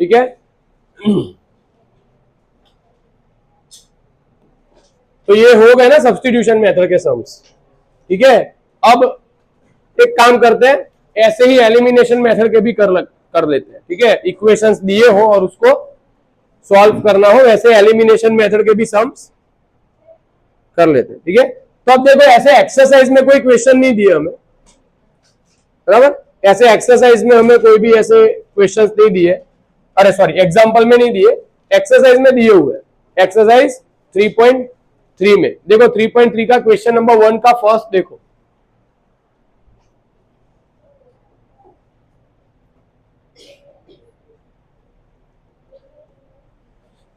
ठीक है। तो ये हो गए ना सब्स्टिट्यूशन मेथड के सम्स। ठीक है, अब एक काम करते हैं, ऐसे ही एलिमिनेशन मेथड के भी कर लेते हैं। ठीक है, इक्वेशंस दिए हो और उसको सॉल्व करना हो, वैसे एलिमिनेशन मेथड के भी सम्स कर लेते हैं। ठीक है, तो अब देखो ऐसे एक्सरसाइज में कोई क्वेश्चन नहीं दिए हमें, बराबर, ऐसे एक्सरसाइज में हमें कोई भी ऐसे क्वेश्चंस नहीं दिए, अरे सॉरी एग्जांपल में नहीं दिए, एक्सरसाइज में दिए हुए। एक्सरसाइज 3.3 में देखो, 3.3 का क्वेश्चन नंबर 1 का फर्स्ट देखो,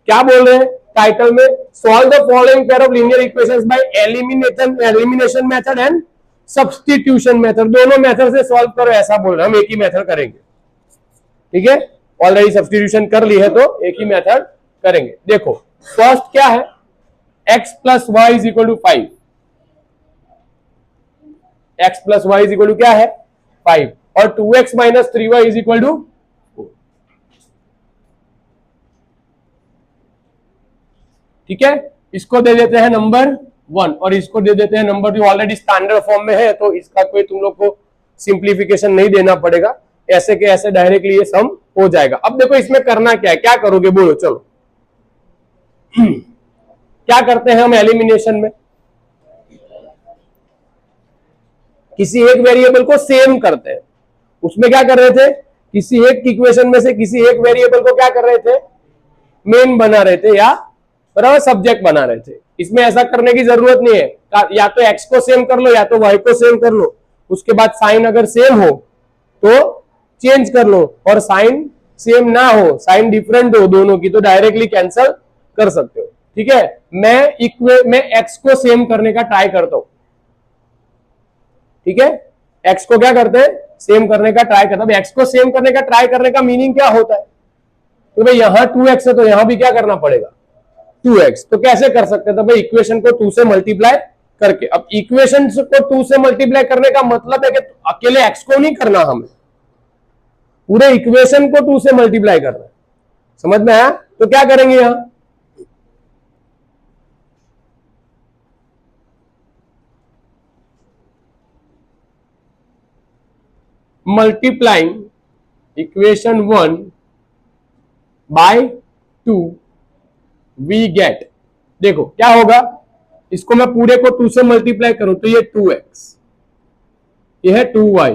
क्या बोल रहे हैं टाइटल में, solve the following pair of linear equations by elimination method and substitution method. दोनों मेथड से सॉल्व करो ऐसा बोल रहे हैं, हम एक ही मेथड करेंगे। ठीक है, ऑलरेडी सब्स्टिट्यूशन कर ली है तो एक ही मेथड करेंगे। देखो फर्स्ट क्या है, x plus y is equal to 5, x plus y is equal to क्या है 5, और 2x minus 3y is equal to 4। ठीक है, इसको दे देते हैं नंबर 1 और इसको दे देते हैं नंबर 2। ऑलरेडी स्टैंडर्ड फॉर्म में है तो इसका कोई तुम लोग को सिंप्लीफिकेशन नहीं देना पड़ेगा, ऐसे के ऐसे डायरेक्टली ये सम हो जाएगा। अब देखो इसमें करना क्या है, क्या करोगे बोलो, चलो क्या करते हैं हम एलिमिनेशन में, किसी एक वेरिएबल को सेम करते हैं। उसमें क्या कर रहे थे, किसी एक इक्वेशन में से किसी एक वेरिएबल को क्या कर रहे थे, मेन बना रहे थे या बराबर सब्जेक्ट बना रहे थे। इसमें ऐसा करने की जरूरत नहीं है, या तो x को सेम कर लो या तो y को सेम कर लो, उसके बाद साइन अगर सेम हो तो चेंज कर लो, और साइन सेम ना हो, साइन डिफरेंट हो दोनों की, तो डायरेक्टली कैंसिल कर सकते हो। ठीक है, मैं x को सेम करने का ट्राई करता हूं। ठीक है, x को क्या करते हैं, सेम करने का ट्राई करता हूं। x को सेम करने का ट्राई करने का मीनिंग क्या होता है, तो भाई यहां 2x है तो यहां भी क्या करना पड़ेगा 2x। तो कैसे कर सकते हैं, तो भाई इक्वेशन को 2 से मल्टीप्लाई करके। अब इक्वेशन को 2 से मल्टीप्लाई करने का मतलब है कि अकेले x को नहीं करना, हमें पूरे इक्वेशन को 2 से मल्टीप्लाई करना है। समझ में आया, तो क्या करेंगे यहां, multiplying equation 1 by 2 we get, देखो क्या होगा, इसको मैं पूरे को 2 से मल्टीप्लाई करूं तो ये 2x, ये है 2y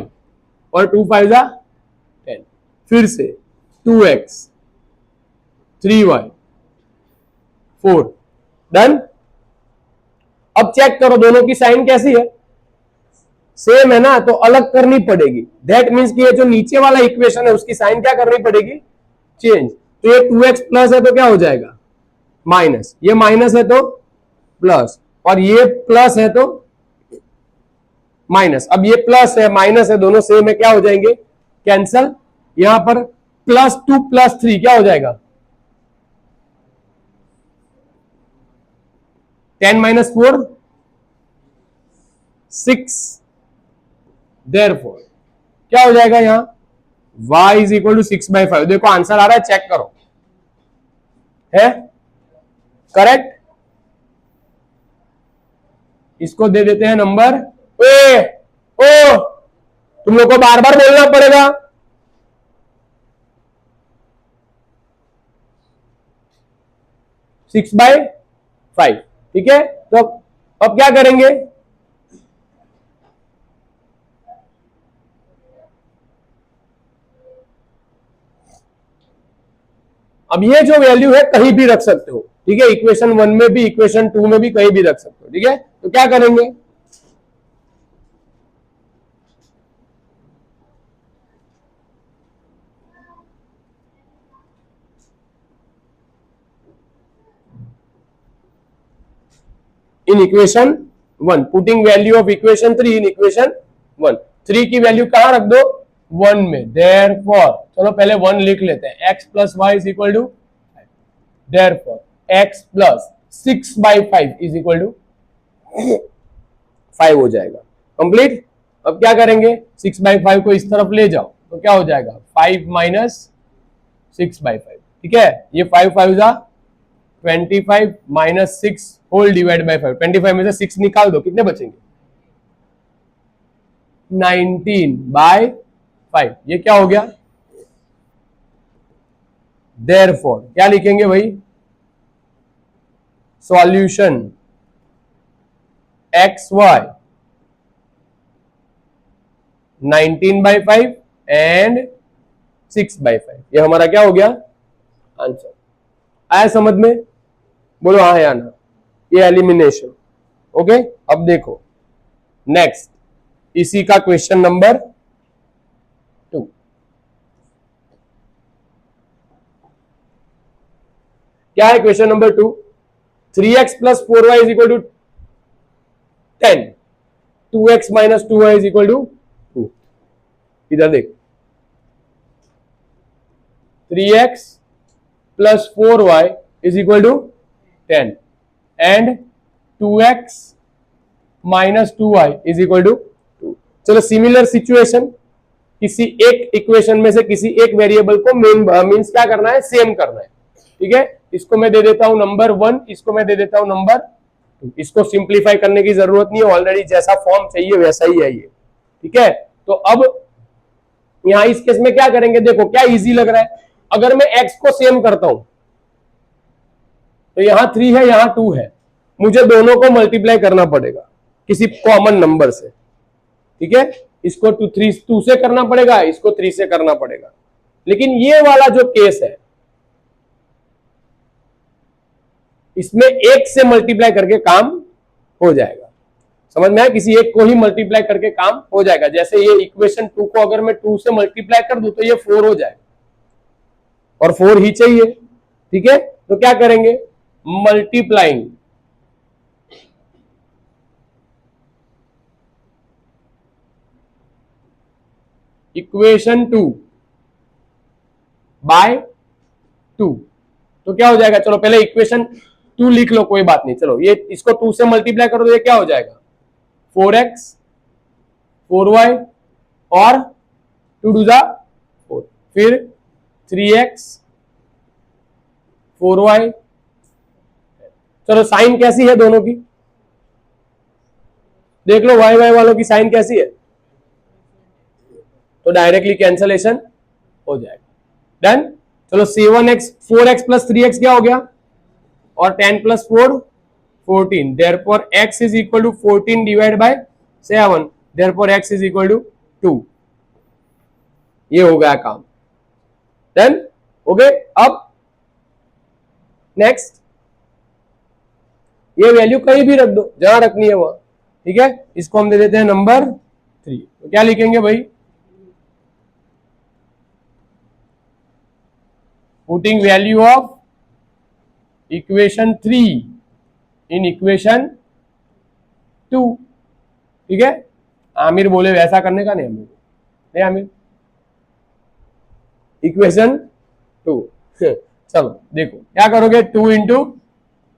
और 2 5 जा 10, फिर से 2x 3y 4, डन। अब चेक करो दोनों की साइन कैसी है, सेम है ना, तो अलग करनी पड़ेगी। दैट मीन्स कि ये जो नीचे वाला इक्वेशन है उसकी साइन क्या करनी पड़ेगी, चेंज। तो ये 2x प्लस है तो क्या हो जाएगा माइनस, ये माइनस है तो प्लस, और ये प्लस है तो माइनस। अब ये प्लस है माइनस है दोनों सेम है, क्या हो जाएंगे कैंसल। यहां पर +2 + 3 क्या हो जाएगा 10 - 4 6, देयरफॉर क्या हो जाएगा यहां y इज इक्वल टू 6/5। देखो आंसर आ रहा है, चेक करो, है करेक्ट। इसको दे देते हैं नंबर ओ, तुम लोग को बार बार बोलना पड़ेगा, 6/5। ठीक है, तो अब क्या करेंगे, अब ये जो वैल्यू है कहीं भी रख सकते हो। ठीक है, इक्वेशन 1 में भी इक्वेशन 2 में भी कहीं भी रख सकते हो। ठीक है, तो क्या करेंगे, in equation 1 putting value of equation 3 in equation 1। 3 की वैल्यू कहां रख दो 1 में, देयरफॉर चलो पहले 1 लिख लेते हैं, x + y is equal to, therefore x + 6/5 is equal to 5 हो जाएगा कंप्लीट। अब क्या करेंगे 6/5 को इस तरफ ले जाओ तो क्या हो जाएगा 5 माइनस 6/5, ठीक है। ये 5 5 जा 25 माइनस 6 होल डिवाइड बाय 5, 25 में से 6 निकाल दो, कितने बचेंगे? 19/5। ये क्या हो गया? देयरफॉर क्या लिखेंगे भाई? सॉल्यूशन XY 19/5 एंड 6/5, ये हमारा क्या हो गया? आंसर। आया समझ में? बोलो हाँ या ना। ये एलिमिनेशन। ओके, अब देखो नेक्स्ट, इसी का क्वेश्चन नंबर 2। क्या है question number 2? 3x plus 4y is equal to 10, 2x minus 2y is equal to 2। इधर देख, 3x plus 4y is equal to 10 and 2x minus 2y is equal to 2। चलो similar situation, किसी एक equation में से किसी एक वेरिएबल को मीन्स क्या करना है? सेम करना है, ठीक है। इसको मैं दे देता हूं नंबर 1, इसको मैं दे देता हूं नंबर 2। इसको सिंप्लीफाई करने की जरूरत नहीं है, ऑलरेडी जैसा फॉर्म चाहिए वैसा ही है ये, ठीक है। तो अब यहां इस केस में क्या करेंगे? देखो क्या इजी लग रहा है। अगर मैं x को सेम करता हूं तो यहां 3 है, यहां 2 है, मुझे दोनों को मल्टीप्लाई करना पड़ेगा किसी कॉमन नंबर से, ठीक है। इसको 2 से करना पड़ेगा, इसको 3 से करना पड़ेगा। लेकिन ये वाला जो केस है, इसमें एक से मल्टीप्लाई करके काम हो जाएगा। समझ में आया? किसी एक को ही मल्टीप्लाई करके काम हो जाएगा। जैसे ये इक्वेशन 2 को अगर मैं 2 से मल्टीप्लाई कर दूं तो ये 4 हो जाएगा, और 4 ही चाहिए, ठीक है। तो क्या करेंगे? मल्टीप्लाइंग इक्वेशन 2 बाय 2, तो क्या हो जाएगा? चलो पहले इक्वेशन 2 लिख लो, कोई बात नहीं। चलो ये इसको 2 से मल्टीप्लाई करो तो ये क्या हो जाएगा? 4x 4y और 2 2 जा 4, फिर 3x 4y। चलो साइन कैसी है दोनों की? देख लो y y वालों की साइन कैसी है, तो डायरेक्टली कैंसलेशन हो जाएगा। डन। चलो 7x 4x प्लस 3x क्या हो गया? और 10 plus 4 14, therefore x is equal to 14 divide by 7, therefore x is equal to 2। ये हो गया काम। डन। ओके, अब नेक्स्ट, ये वैल्यू कहीं भी रख दो जहां रखनी है वहां, ठीक है। इसको हम दे देते हैं नंबर 3। तो क्या लिखेंगे भाई? Putting value of equation 3 in equation 2, ठीक है। आमिर बोले वैसा करने का नहीं, आमिर नहीं, आमिर इक्वेशन 2। चलो देखो क्या करोगे? 2 into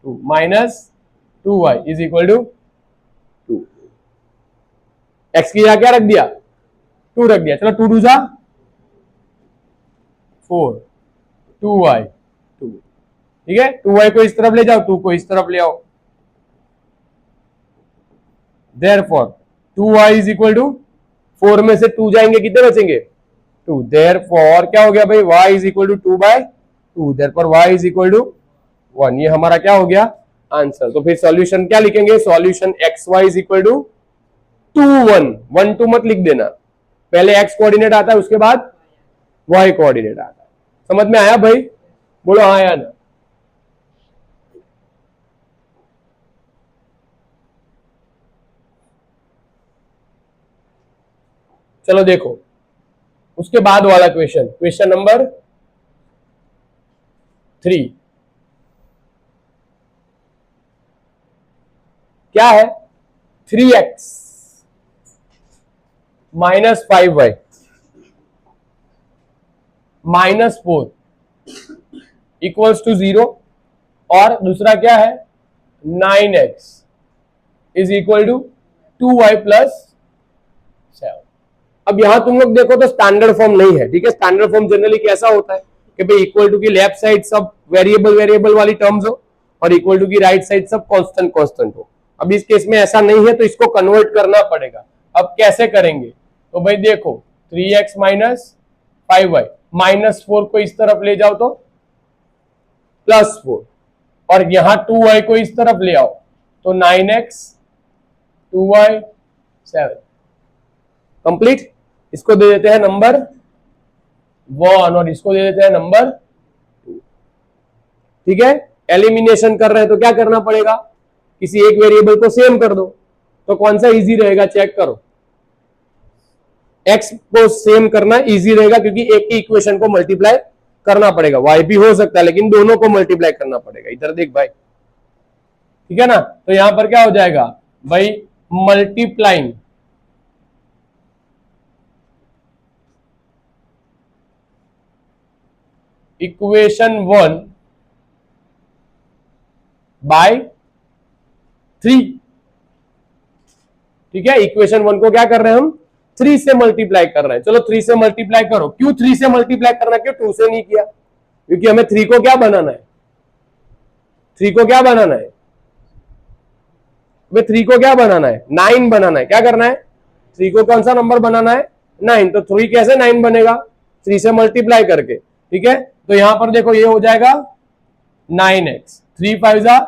2 minus 2y is equal to 2। X की जगह क्या रख दिया? 2 रख दिया। चलो 2 2 जा 4, 2y 2, ठीक है। 2y को इस तरफ ले जाओ, 2 को इस तरफ ले आओ, therefore 2y is equal to 4 में से 2 जाएंगे, कितने बचेंगे? 2। देयरफॉर क्या हो गया भाई? y is equal to 2/2, therefore y is equal to 1। ये हमारा क्या हो गया? आंसर। तो फिर सॉल्यूशन क्या लिखेंगे? Solution xy is equal to 2 1 1 2 मत लिख देना, पहले x कोऑर्डिनेट आता है उसके बाद y कोऑर्डिनेट आता है। समझ में आया भाई? बोलो हाँ या ना। चलो देखो उसके बाद वाला क्वेश्चन, क्वेश्चन नंबर 3। क्या है? 3x minus 5y minus 4 equals to 0, और दूसरा क्या है? 9x is equal to 2y plus 7। अब यहां तुम लोग देखो तो स्टैंडर्ड फॉर्म नहीं है, ठीक है। स्टैंडर्ड फॉर्म जनरली कैसा होता है कि भाई इक्वल टू की लेफ्ट साइड सब वेरिएबल वाली टर्म्स हो और इक्वल टू की राइट साइड सब कांस्टेंट हो। अब इस केस में ऐसा नहीं है तो इसको कन्वर्ट करना पड़ेगा। अब कैसे करेंगे, तो भाई देखो 3x माइनस 5y, -4 को इस तरफ ले जाओ तो +4, और यहां 2y को इस तरफ ले आओ तो 9x 2y 7। कंप्लीट। इसको दे देते हैं नंबर 1 और इसको दे देते हैं नंबर 2, ठीक है। एलिमिनेशन कर रहे हैं तो क्या करना पड़ेगा, किसी एक वेरिएबल को सेम कर दो। तो कौन सा इजी रहेगा, चेक करो। x को सेम करना इजी रहेगा क्योंकि एक की इक्वेशन को मल्टीप्लाई करना पड़ेगा। y भी हो सकता है लेकिन दोनों को मल्टीप्लाई करना पड़ेगा। इधर देख भाई, ठीक है ना। तो यहां पर क्या हो जाएगा भाई, मल्टीप्लाइंग इक्वेशन 1 बाय 3, ठीक है। इक्वेशन 1 को क्या कर रहे हैं हम, 3 से मल्टीप्लाई कर रहे हैं। चलो 3 से मल्टीप्लाई करो। क्यों 3 से मल्टीप्लाई करना, क्यों 2 से नहीं किया, क्योंकि हमें 3 को क्या बनाना है, 3 को क्या बनाना है, हमें 3 को क्या बनाना है, 9 बनाना है। क्या करना है, 3 को कौन सा नंबर बनाना है, 9। तो 3 कैसे 9 बनेगा, 3 से मल्टीप्लाई करके, ठीक है। तो यहां पर देखो ये हो जाएगा 9x, 3 5 जा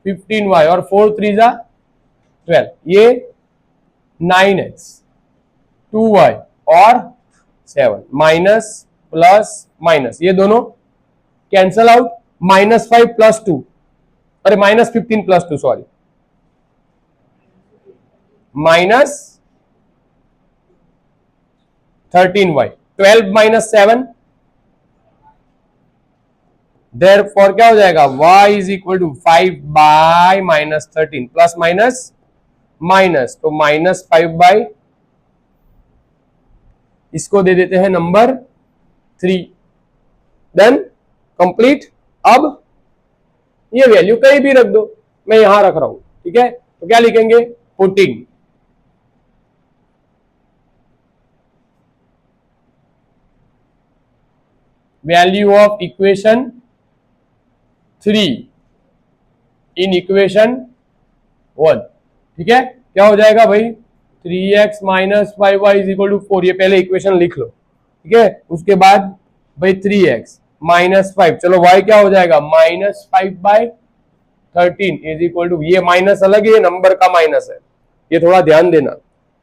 15y और 4 3 जा 12। ये 9x 2y और 7, माइनस प्लस माइनस, ये दोनों कैंसल आउट, -5 + 2, अरे -15 + 2 सॉरी, -13y, 12 - 7, देयरफॉर क्या हो जाएगा, y = 5/-13 प्लस माइनस माइनस, तो -5/, इसको दे देते हैं नंबर 3। Done, complete. अब ये वैल्यू कहीं भी रख दो, मैं यहां रख रहा हूं, ठीक है। तो क्या लिखेंगे, putting value of equation 3 in equation 1, ठीक है। क्या हो जाएगा भाई, 3x - 5y = 4, ये पहले इक्वेशन लिख लो, ठीक है। उसके बाद भाई 3x - 5, चलो y क्या हो जाएगा, -5/13 = ये माइनस अलग है, ये नंबर का माइनस है, ये थोड़ा ध्यान देना,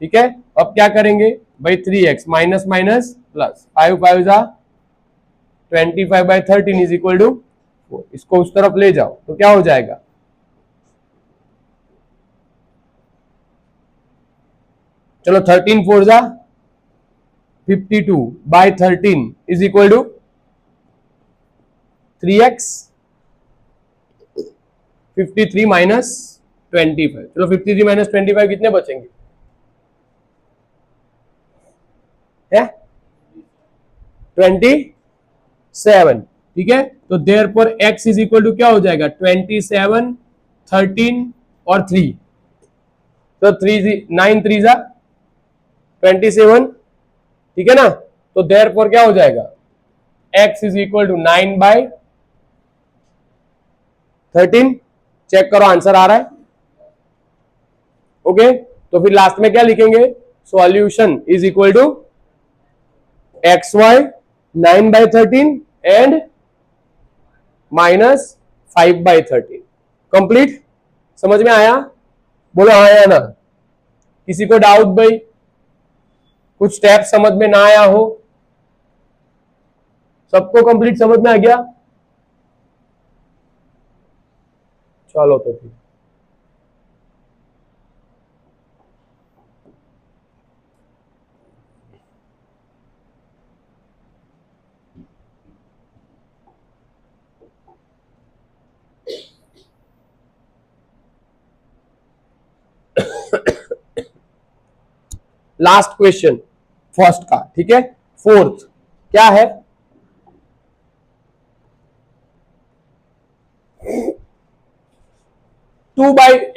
ठीक है। अब क्या करेंगे भाई, 3x माइनस माइनस प्लस 5 5 जा 25/13 = 4, इसको उस तरफ ले जाओ तो क्या हो जाएगा, चलो 13 4 जा 52/13 = 3x, 53 - 25, चलो 53 - 25 कितने बचेंगे, है 27, ठीक है। तो देयरफॉर x = क्या हो जाएगा, 27, 13 और 3, तो 9 3 जा 27, ठीक है ना। तो देयरफॉर क्या हो जाएगा, x = 9/13, चेक करो आंसर आ रहा है, ओके। तो फिर लास्ट में क्या लिखेंगे, सॉल्यूशन = xy 9/13 एंड -5/13। कंप्लीट, समझ में आया, बोलो हाँ या ना। किसी को डाउट भाई, कुछ स्टेप समझ में ना आया हो, सबको कंप्लीट समझ में आ गया, चलो तो फिर लास्ट क्वेश्चन फर्स्ट का, ठीक है। फोर्थ क्या है,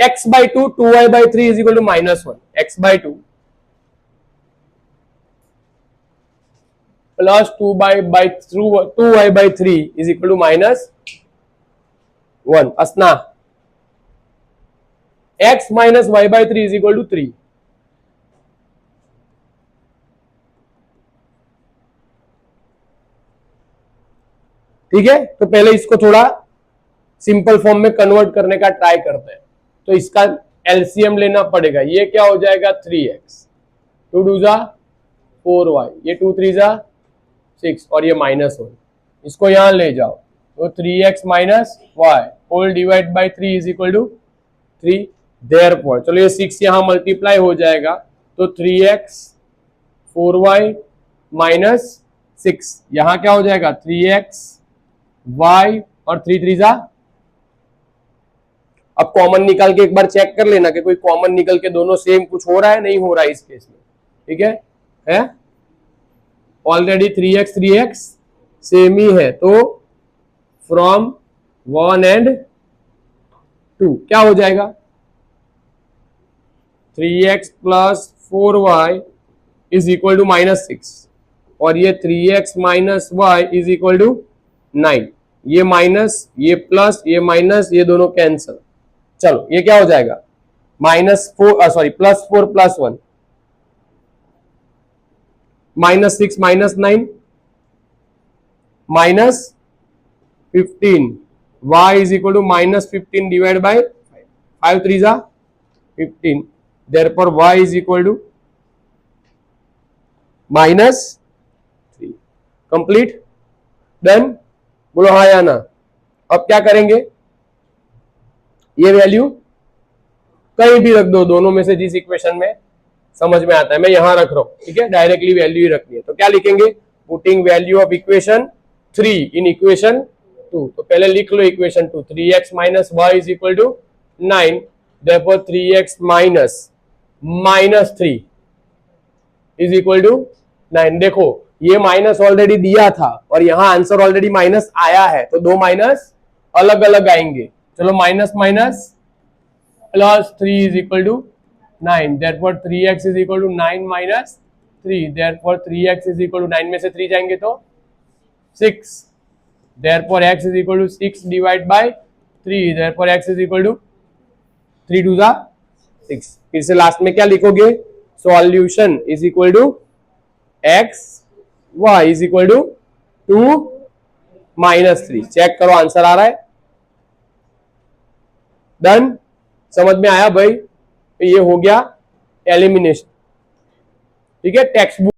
x/2 2y/3 = -1, x/2 plus 2y/3 is equal to -1. असना x minus y/3 is equal to 3. ठीक है, तो पहले इसको थोड़ा सिंपल फॉर्म में कन्वर्ट करने का ट्राई करते हैं. तो इसका एलसीएम लेना पड़ेगा. ये क्या हो जाएगा 3x, 2 2 जा 4y, ये 2 3 जा 6 और ये -1. इसको यहां ले जाओ तो 3x minus y whole divide by 3 is equal to 3. देयरफॉर चलो ये 6 यहां मल्टीप्लाई हो जाएगा तो 3x 4y माइनस 6 यहां क्या हो जाएगा 3x y और 3 3 जा. अब कॉमन निकाल के एक बार चेक कर लेना कि कोई कॉमन निकल के दोनों सेम कुछ हो रहा है नहीं हो रहा है इस केस में. ठीक है ऑलरेडी 3x सेम ही है तो फ्रॉम 1 and 2 क्या हो जाएगा 3x plus 4y is equal to -6 और ये 3x minus y is equal to 9. ये माइनस ये प्लस ये माइनस ये दोनों कैंसल. चलो ये क्या हो जाएगा -4 +4 +1 -6 -9 -15 y is equal to -15 divide by 5 3 जा 15. Therefore y is equal to -3. Complete done. बोलो हाँ या ना. अब क्या करेंगे ये वैल्यू कहीं भी रख दो दोनों में से जिस इक्वेशन में समझ में आता है. मैं यहां रख रहा हूं. ठीक है डायरेक्टली वैल्यू ही रखनी है तो क्या लिखेंगे putting value of equation 3 in equation 2. तो पहले लिख लो equation 2 3x minus y is equal to 9. Therefore 3x minus -3 is equal to 9. देखो ये माइनस ऑलरेडी दिया था और यहां आंसर ऑलरेडी माइनस आया है तो दो माइनस अलग अलग आएंगे. चलो minus minus +3 is equal to 9. Therefore 3x is equal to 9 minus 3. Therefore 3x is equal to 9 में से 3 जाएंगे तो 6. Therefore x is equal to 6 divide by 3. Therefore x is equal to 3 2 जा 6. फिर से लास्ट में क्या लिखोगे solution is equal to x y is equal to 2 -3. Check करो आंसर आ रहा है. डन. समझ में आया भाई. ये हो गया एलिमिनेशन. ठीक है टेक्स्ट बुक